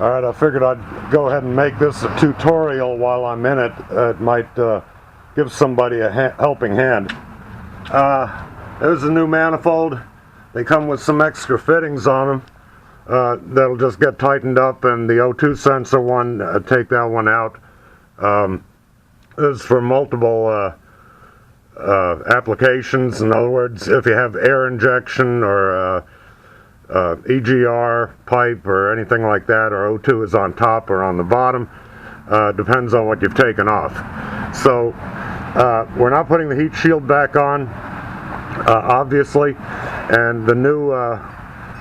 Alright, I figured I'd go ahead and make this a tutorial while I'm in it. It might give somebody a helping hand. There's a new manifold. They come with some extra fittings on them. That'll just get tightened up, and the O2 sensor one, take that one out. This is for multiple applications. In other words, if you have air injection or EGR pipe or anything like that, or O2 is on top or on the bottom, depends on what you've taken off. So we're not putting the heat shield back on, obviously, and the new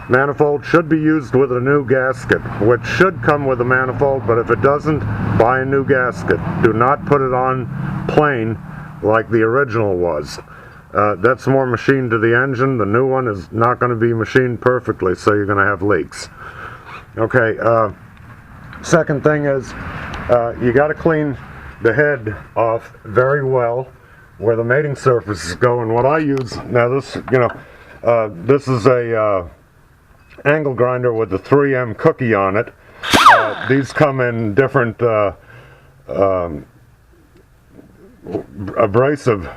manifold should be used with a new gasket, which should come with a manifold, but if it doesn't, buy a new gasket. Do not put it on plain like the original was. That's more machined to the engine. The new one is not going to be machined perfectly, so you're going to have leaks. Okay, second thing is you got to clean the head off very well where the mating surfaces go. And what I use, now this, this is a angle grinder with the 3M cookie on it. These come in different abrasive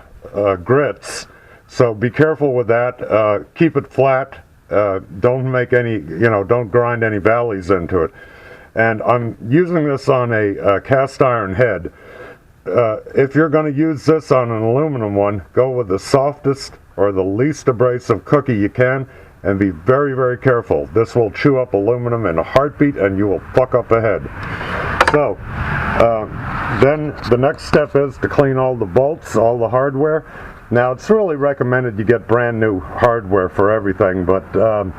grits, so be careful with that. Keep it flat. Don't make any, don't grind any valleys into it. And I'm using this on a cast iron head. If you're going to use this on an aluminum one, go with the softest or the least abrasive cookie you can, and be very, very careful. This will chew up aluminum in a heartbeat, and you will fuck up the head. So then the next step is to clean all the bolts, all the hardware. Now, it's really recommended you get brand new hardware for everything, but I'm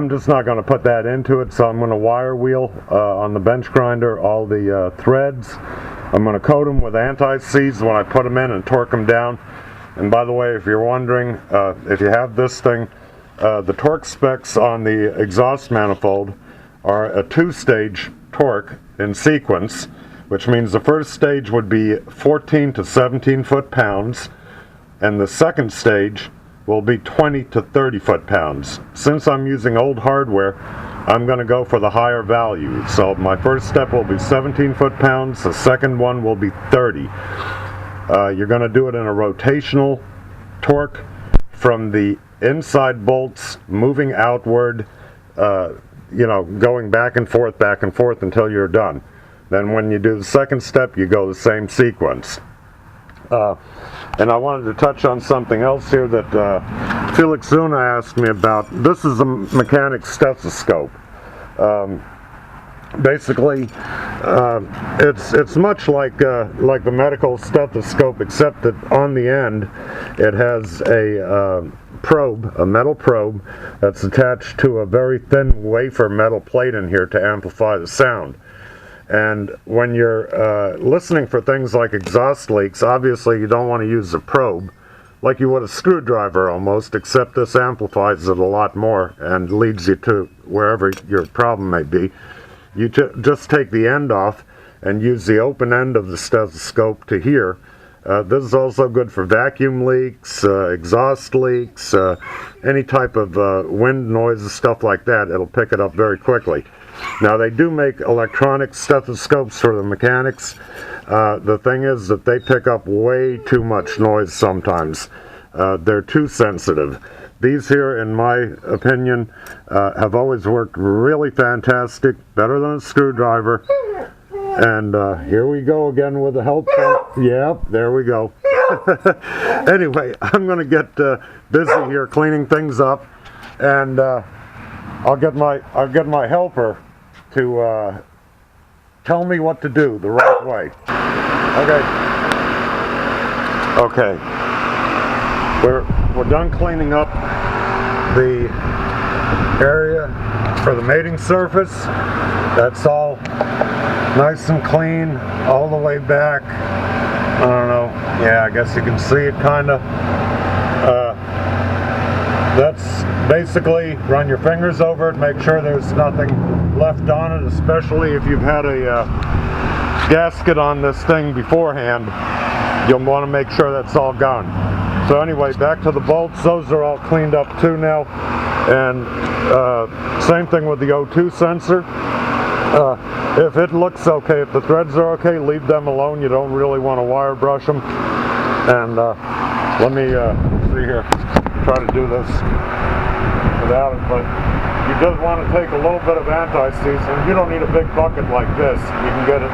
just not going to put that into it, so I'm going to wire wheel on the bench grinder all the threads. I'm going to coat them with anti-seize when I put them in and torque them down. And by the way, if you're wondering, if you have this thing, the torque specs on the exhaust manifold are a 2-stage torque in sequence, which means the first stage would be 14 to 17 foot-pounds, and the second stage will be 20 to 30 foot-pounds. Since I'm using old hardware, I'm going to go for the higher value. So my first step will be 17 foot-pounds, the second one will be 30. You're going to do it in a rotational torque from the inside bolts moving outward, going back and forth until you're done. Then when you do the second step, you go the same sequence. And I wanted to touch on something else here that Felix Zuna asked me about. This is a mechanic's stethoscope. Basically, it's much like the medical stethoscope, except that on the end it has a probe, a metal probe, that's attached to a very thin wafer metal plate in here to amplify the sound. And when you're listening for things like exhaust leaks, obviously you don't want to use a probe like you would a screwdriver almost, except this amplifies it a lot more and leads you to wherever your problem may be. You just take the end off and use the open end of the stethoscope to hear. This is also good for vacuum leaks, exhaust leaks, any type of wind noises, stuff like that. It'll pick it up very quickly. Now, they do make electronic stethoscopes for the mechanics. The thing is that they pick up way too much noise sometimes. They're too sensitive. These here, in my opinion, have always worked really fantastic, better than a screwdriver. And here we go again with the help. Yep, there we go. Anyway, I'm going to get busy here cleaning things up, and I'll get my helper to tell me what to do the right way. Okay. We're done cleaning up the area for the mating surface. That's all nice and clean all the way back. I don't know. Yeah, I guess you can see it kind of. That's basically, run your fingers over it, make sure there's nothing left on it, especially if you've had a gasket on this thing beforehand. You'll want to make sure that's all gone. So anyway, back to the bolts. Those are all cleaned up too now. And same thing with the O2 sensor. If it looks okay, if the threads are okay, leave them alone. You don't really want to wire brush them. And let me see here, try to do this without it, but you just want to take a little bit of anti-seize, and you don't need a big bucket like this. You can get it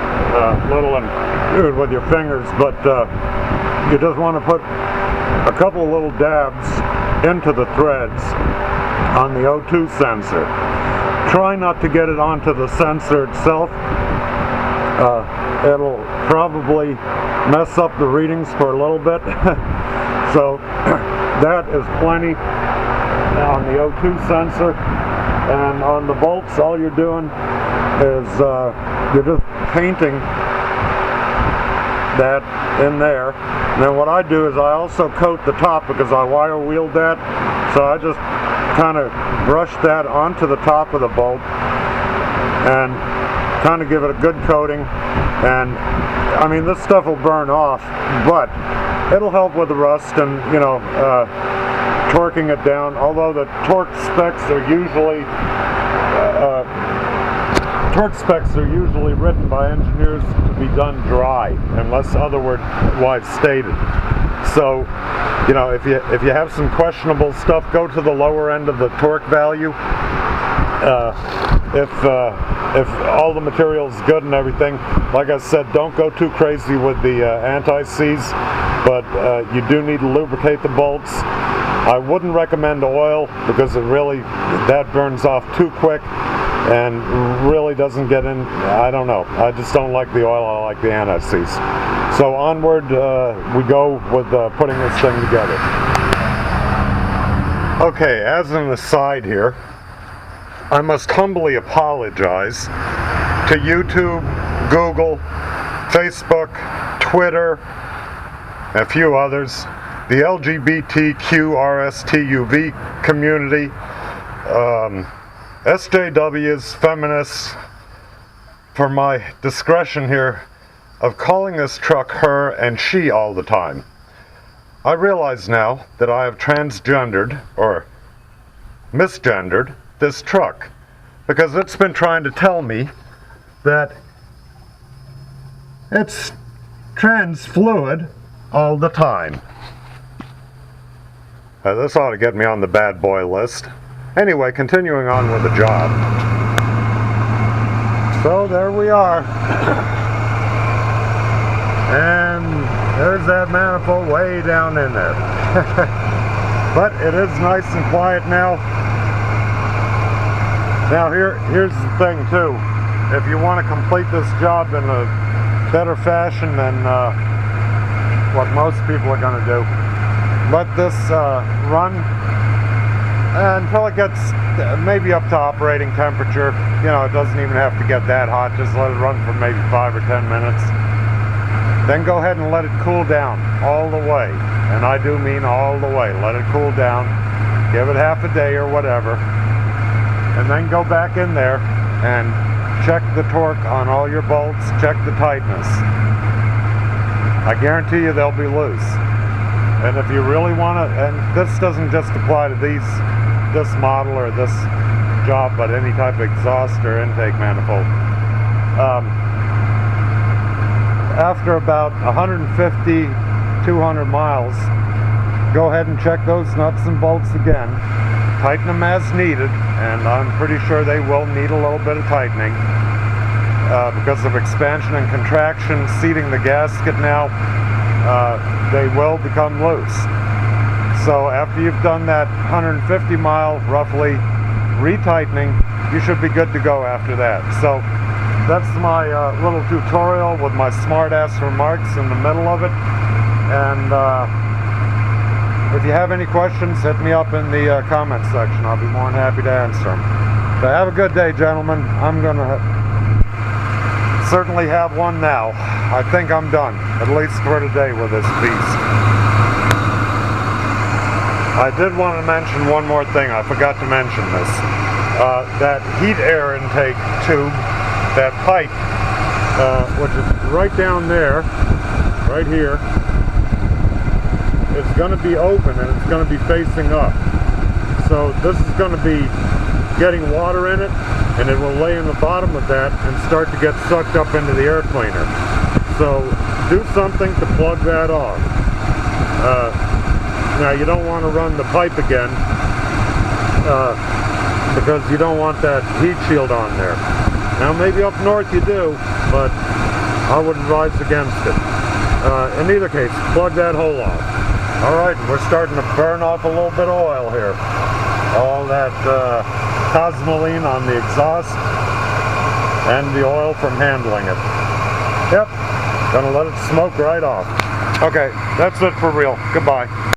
little and do it with your fingers, but you just want to put a couple of little dabs into the threads on the O2 sensor. Try not to get it onto the sensor itself. It'll probably mess up the readings for a little bit. So that is plenty on the O2 sensor. And on the bolts, all you're doing is you're just painting that in there. And then what I do is I also coat the top because I wire wheeled that. So I just kind of brush that onto the top of the bolt and kind of give it a good coating. And I mean, this stuff will burn off, but it'll help with the rust and, you know, torquing it down. Although the torque specs are usually written by engineers to be done dry, unless otherwise stated. So, you know, if you have some questionable stuff, go to the lower end of the torque value. If all the material is good and everything, like I said, don't go too crazy with the anti-seize, but you do need to lubricate the bolts. I wouldn't recommend oil because that burns off too quick and really doesn't get in. I don't know. I just don't like the oil. I like the anti-seize. So onward we go with putting this thing together. Okay, as an aside here, I must humbly apologize to YouTube, Google, Facebook, Twitter, and a few others, the LGBTQRSTUV community, SJWs, feminists, for my discretion here of calling this truck her and she all the time. I realize now that I have transgendered or misgendered this truck because it's been trying to tell me that it's trans fluid all the time. This ought to get me on the bad boy list. Anyway, continuing on with the job. So there we are. And there's that manifold way down in there. But it is nice and quiet now. Now here's the thing too. If you want to complete this job in a better fashion than what most people are going to do, let this run until it gets maybe up to operating temperature. You know, it doesn't even have to get that hot. Just let it run for maybe 5 or 10 minutes. Then go ahead and let it cool down all the way. And I do mean all the way. Let it cool down. Give it half a day or whatever. And then go back in there and check the torque on all your bolts. Check the tightness. I guarantee you they'll be loose. And if you really want to, and this doesn't just apply to this model or this job, but any type of exhaust or intake manifold. After about 150, 200 miles, go ahead and check those nuts and bolts again. Tighten them as needed, and I'm pretty sure they will need a little bit of tightening because of expansion and contraction, seating the gasket now. They will become loose. So after you've done that 150 mile roughly retightening, you should be good to go after that. So that's my little tutorial with my smart-ass remarks in the middle of it. And if you have any questions, hit me up in the comments section. I'll be more than happy to answer them. So have a good day, gentlemen. I'm going to certainly have one now. I think I'm done, at least for today, with this beast. I did want to mention one more thing. I forgot to mention this. That heat air intake tube, that pipe, which is right down there, right here, it's going to be open and it's going to be facing up. So this is going to be getting water in it, and it will lay in the bottom of that and start to get sucked up into the air cleaner. So do something to plug that off. Now you don't want to run the pipe again because you don't want that heat shield on there. Now maybe up north you do, but I would advise against it. In either case, plug that hole off. Alright, we're starting to burn off a little bit of oil here. All that cosmoline on the exhaust and the oil from handling it. Yep, gonna let it smoke right off. Okay, that's it for real. Goodbye.